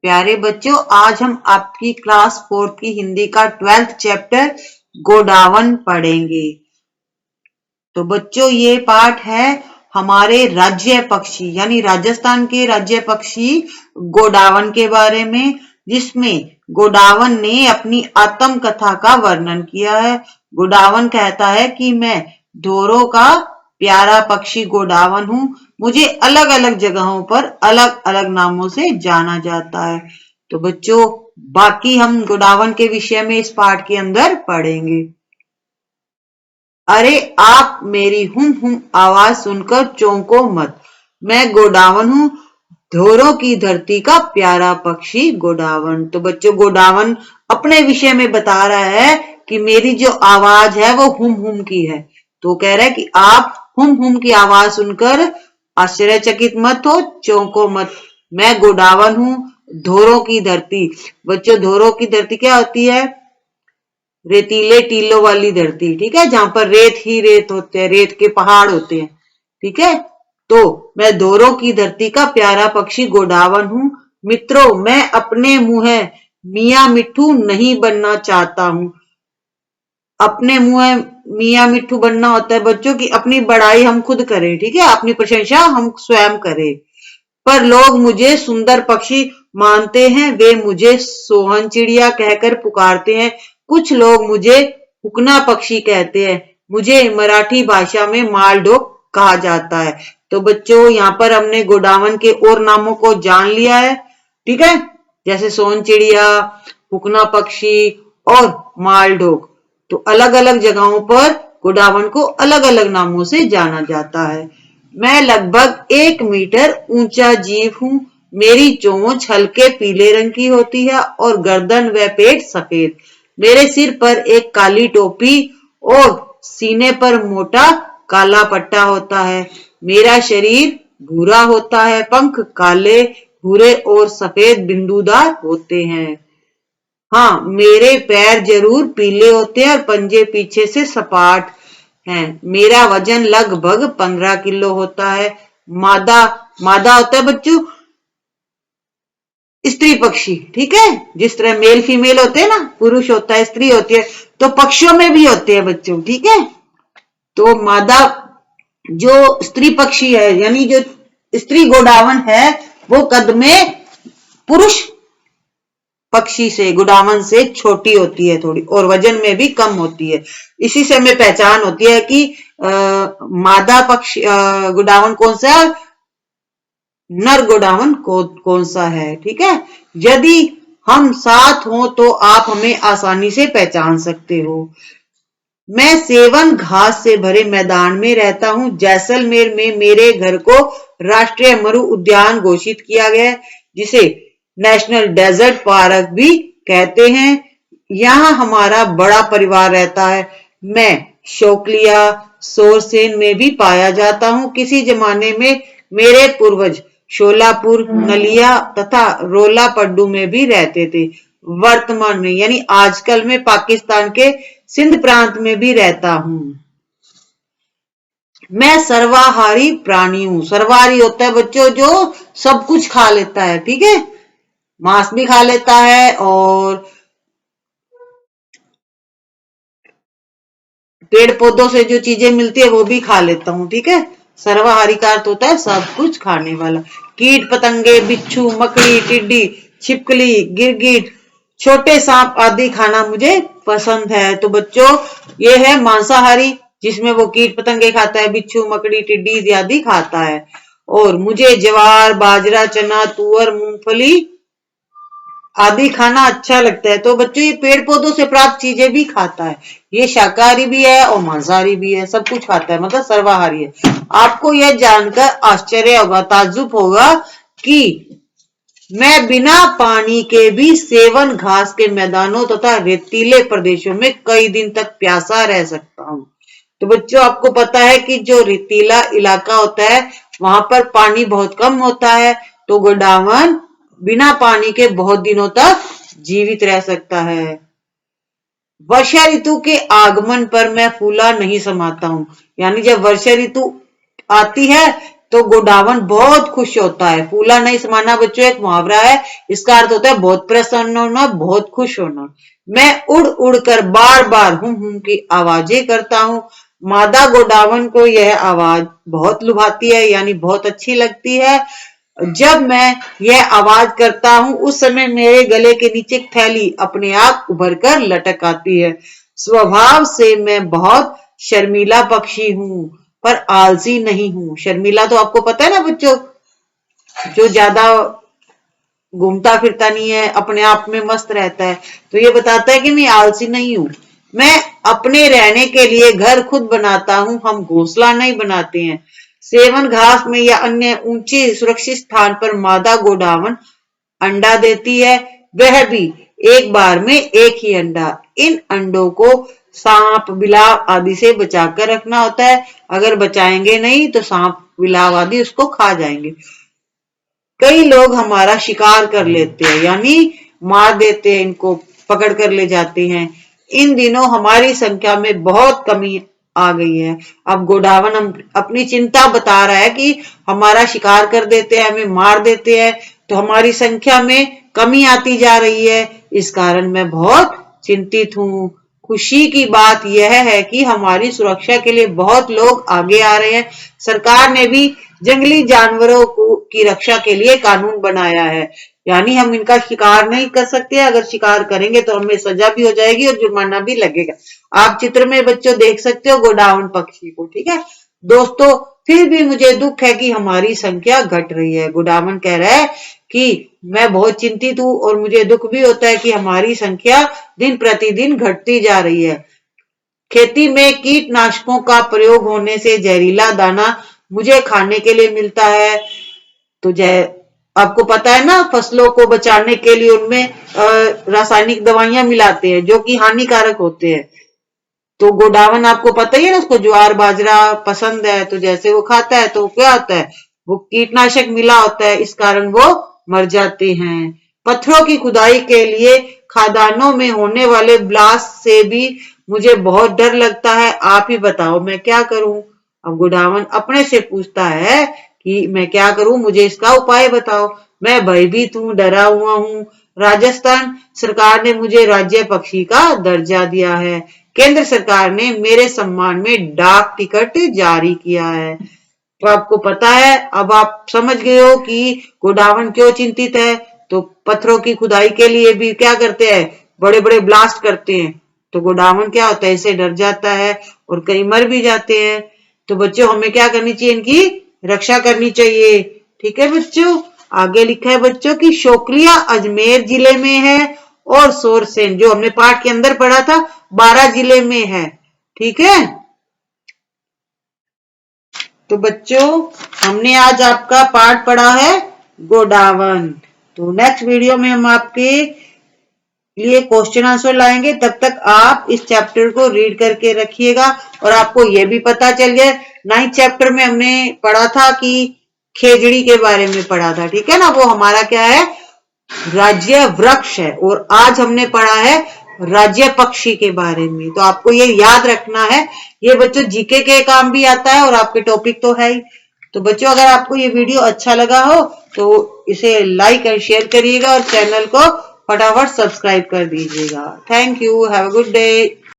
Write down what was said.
प्यारे बच्चों, आज हम आपकी क्लास 4 की हिंदी का 12th चैप्टर गोडावन पढ़ेंगे। तो बच्चों, ये पाठ है हमारे राज्य पक्षी यानी राजस्थान के राज्य पक्षी गोडावन के बारे में, जिसमें गोडावन ने अपनी आत्म कथा का वर्णन किया है। गोडावन कहता है कि मैं ढोरों का प्यारा पक्षी गोडावन हूँ। मुझे अलग अलग जगहों पर अलग अलग नामों से जाना जाता है। तो बच्चों, बाकी हम गोडावन के विषय में इस पाठ के अंदर पढ़ेंगे। अरे आप मेरी हुम आवाज सुनकर चौंको मत, मैं गोडावन हूँ, ढोरों की धरती का प्यारा पक्षी गोडावन। तो बच्चों, गोडावन अपने विषय में बता रहा है कि मेरी जो आवाज है वो हुम की है। तो कह रहा है कि आप हुम की आवाज सुनकर आश्चर्यचकित मत हो, चौंको मत, मैं गोडावन हूँ, ढोरों की धरती। बच्चों, ढोरों की धरती क्या होती है? रेतीले टीलों वाली धरती, ठीक है, जहां पर रेत ही रेत होते हैं, रेत के पहाड़ होते हैं, ठीक है। तो मैं ढोरों की धरती का प्यारा पक्षी गोडावन हूँ। मित्रों, मैं अपने मुंह मियाँ मिट्ठू नहीं बनना चाहता हूँ। अपने मुंह मियाँ मिट्ठू बनना होता है बच्चों की अपनी बड़ाई हम खुद करें, ठीक है, अपनी प्रशंसा हम स्वयं करें। पर लोग मुझे सुंदर पक्षी मानते हैं, वे मुझे सोहन चिड़िया कहकर पुकारते हैं। कुछ लोग मुझे हुकना पक्षी कहते हैं। मुझे मराठी भाषा में मालढोक कहा जाता है। तो बच्चों, यहाँ पर हमने गोडावन के और नामों को जान लिया है, ठीक है, जैसे सोहन चिड़िया, हुकना पक्षी और मालढोक। तो अलग अलग जगहों पर गोडावन को अलग अलग नामों से जाना जाता है। मैं लगभग 1 मीटर ऊंचा जीव हूँ। मेरी चोंच हल्के पीले रंग की होती है और गर्दन व पेट सफेद। मेरे सिर पर एक काली टोपी और सीने पर मोटा काला पट्टा होता है। मेरा शरीर भूरा होता है, पंख काले, भूरे और सफेद बिंदुदार होते हैं। हाँ, मेरे पैर जरूर पीले होते हैं और पंजे पीछे से सपाट हैं। मेरा वजन लगभग 15 किलो होता है। मादा मादा होता है बच्चों स्त्री पक्षी, ठीक है, जिस तरह मेल फीमेल होते हैं ना, पुरुष होता है, स्त्री होती है, तो पक्षियों में भी होते हैं बच्चों, ठीक है। तो मादा जो स्त्री पक्षी है यानी जो स्त्री गोडावन है, वो कद में पुरुष पक्षी से, गोडावन से छोटी होती है थोड़ी, और वजन में भी कम होती है। इसी से हमें पहचान होती है कि मादा पक्षी गोडावन कौन सा है, नर गोडावन कौन सा है, ठीक है। यदि हम साथ हो तो आप हमें आसानी से पहचान सकते हो। मैं सेवन घास से भरे मैदान में रहता हूँ। जैसलमेर में मेरे घर को राष्ट्रीय मरु उद्यान घोषित किया गया है, जिसे नेशनल डेजर्ट पार्क भी कहते हैं। यहाँ हमारा बड़ा परिवार रहता है। मैं शोकलिया सोरसेन में भी पाया जाता हूँ। किसी जमाने में मेरे पूर्वज शोलापुर, नलिया तथा रोलापड्डू में भी रहते थे। वर्तमान में यानी आजकल में पाकिस्तान के सिंध प्रांत में भी रहता हूँ। मैं सर्वाहारी प्राणी हूँ। सर्वाहारी होता है बच्चों जो सब कुछ खा लेता है, ठीक है, मांस भी खा लेता है और पेड़ पौधों से जो चीजें मिलती है वो भी खा लेता हूँ, ठीक है। सर्वाहारी का अर्थ होता है सब कुछ खाने वाला। कीट पतंगे, बिच्छू, मकड़ी, टिड्डी, छिपकली, गिरगिट, छोटे सांप आदि खाना मुझे पसंद है। तो बच्चों, ये है मांसाहारी, जिसमें वो कीट पतंगे खाता है, बिच्छू, मकड़ी, टिड्डी आदि खाता है। और मुझे ज्वार, बाजरा, चना, तुअर, मूंगफली आदि खाना अच्छा लगता है। तो बच्चों, ये पेड़ पौधों से प्राप्त चीजें भी खाता है। ये शाकाहारी भी है और मांसाहारी भी है, सब कुछ खाता है, मतलब सर्वाहारी है। आपको यह जानकर आश्चर्य होगा, ताज्जुब होगा कि मैं बिना पानी के भी सेवन घास के मैदानों तथा रेतीले प्रदेशों में कई दिन तक प्यासा रह सकता हूँ। तो बच्चों, आपको पता है कि जो रेतीला इलाका होता है वहां पर पानी बहुत कम होता है, तो गोडावन बिना पानी के बहुत दिनों तक जीवित रह सकता है। वर्षा ऋतु के आगमन पर मैं फूला नहीं समाता हूँ, यानी जब वर्षा ऋतु आती है तो गोडावन बहुत खुश होता है। फूला नहीं समाना बच्चों एक मुहावरा है, इसका अर्थ होता है बहुत प्रसन्न होना, बहुत खुश होना। मैं उड़ उड़ कर बार बार हुम की आवाजें करता हूँ। मादा गोडावन को यह आवाज बहुत लुभाती है, यानी बहुत अच्छी लगती है। जब मैं यह आवाज करता हूँ उस समय मेरे गले के नीचे एक थैली अपने आप उभर कर लटक आती है। स्वभाव से मैं बहुत शर्मीला पक्षी हूँ, पर आलसी नहीं हूँ। शर्मीला तो आपको पता है ना बच्चों, जो ज्यादा घूमता फिरता नहीं है, अपने आप में मस्त रहता है। तो ये बताता है कि मैं आलसी नहीं हूँ। मैं अपने रहने के लिए घर खुद बनाता हूँ, हम घोंसला नहीं बनाते हैं। सेवन घास में या अन्य ऊंचे सुरक्षित स्थान पर मादा गोडावन अंडा देती है, वह भी एक बार में एक ही अंडा। इन अंडों को सांप बिलाव आदि से बचाकर रखना होता है, अगर बचाएंगे नहीं तो सांप बिलाव आदि उसको खा जाएंगे। कई लोग हमारा शिकार कर लेते हैं, यानी मार देते हैं, इनको पकड़ कर ले जाते हैं। इन दिनों हमारी संख्या में बहुत कमी आ गई है। अब गोडावन हम अपनी चिंता बता रहा है कि हमारा शिकार कर देते हैं, हमें मार देते हैं, तो हमारी संख्या में कमी आती जा रही है। इस कारण मैं बहुत चिंतित हूँ। खुशी की बात यह है कि हमारी सुरक्षा के लिए बहुत लोग आगे आ रहे हैं। सरकार ने भी जंगली जानवरों की रक्षा के लिए कानून बनाया है, यानी हम इनका शिकार नहीं कर सकते। अगर शिकार करेंगे तो हमें सजा भी हो जाएगी और जुर्माना भी लगेगा। आप चित्र में बच्चों देख सकते हो गोडावन पक्षी को, ठीक है दोस्तों। फिर भी मुझे दुख है कि हमारी संख्या घट रही है। गोडावन कह रहा है कि मैं बहुत चिंतित हूं और मुझे दुख भी होता है कि हमारी संख्या दिन प्रतिदिन घटती जा रही है। खेती में कीटनाशकों का प्रयोग होने से जहरीला दाना मुझे खाने के लिए मिलता है। तो आपको पता है ना, फसलों को बचाने के लिए उनमें रासायनिक दवाइयां मिलाते हैं जो कि हानिकारक होते हैं। तो गोडावन आपको पता ही है ना, उसको ज्वार बाजरा पसंद है, तो जैसे वो खाता है तो क्या होता है, वो कीटनाशक मिला होता है, इस कारण वो मर जाते हैं। पत्थरों की खुदाई के लिए खदानों में होने वाले ब्लास्ट से भी मुझे बहुत डर लगता है। आप ही बताओ मैं क्या करूं। अब गोडावन अपने से पूछता है कि मैं क्या करूं, मुझे इसका उपाय बताओ। मैं भयभीत हूं, डरा हुआ हूं। राजस्थान सरकार ने मुझे राज्य पक्षी का दर्जा दिया है। केंद्र सरकार ने मेरे सम्मान में डाक टिकट जारी किया है। तो आपको पता है, अब आप समझ गए हो कि गोडावन क्यों चिंतित है। तो पत्थरों की खुदाई के लिए भी क्या करते हैं, बड़े बड़े ब्लास्ट करते हैं। तो गोडावन क्या होता है, इससे डर जाता है और कई मर भी जाते हैं। तो बच्चों हमें क्या करनी चाहिए, इनकी रक्षा करनी चाहिए। ठीक है बच्चों, आगे लिखा है बच्चों की शोकलिया अजमेर जिले में है और सोरसेन जो हमने पाठ के अंदर पढ़ा था 12 जिले में है। ठीक है, तो बच्चों हमने आज आपका पाठ पढ़ा है गोडावन। तो नेक्स्ट वीडियो में हम आपके लिए क्वेश्चन आंसर लाएंगे। तब तक आप इस चैप्टर को रीड करके रखिएगा। और आपको यह भी पता चल गया, 9th चैप्टर में हमने पढ़ा था कि खेजड़ी के बारे में पढ़ा था, ठीक है ना, वो हमारा क्या है, राज्य वृक्ष है। और आज हमने पढ़ा है राज्य पक्षी के बारे में। तो आपको ये याद रखना है, ये बच्चों जीके के काम भी आता है और आपके टॉपिक तो है ही। तो बच्चों अगर आपको ये वीडियो अच्छा लगा हो तो इसे लाइक और शेयर करिएगा और चैनल को फटाफट सब्सक्राइब कर दीजिएगा। Thank you, have a good day.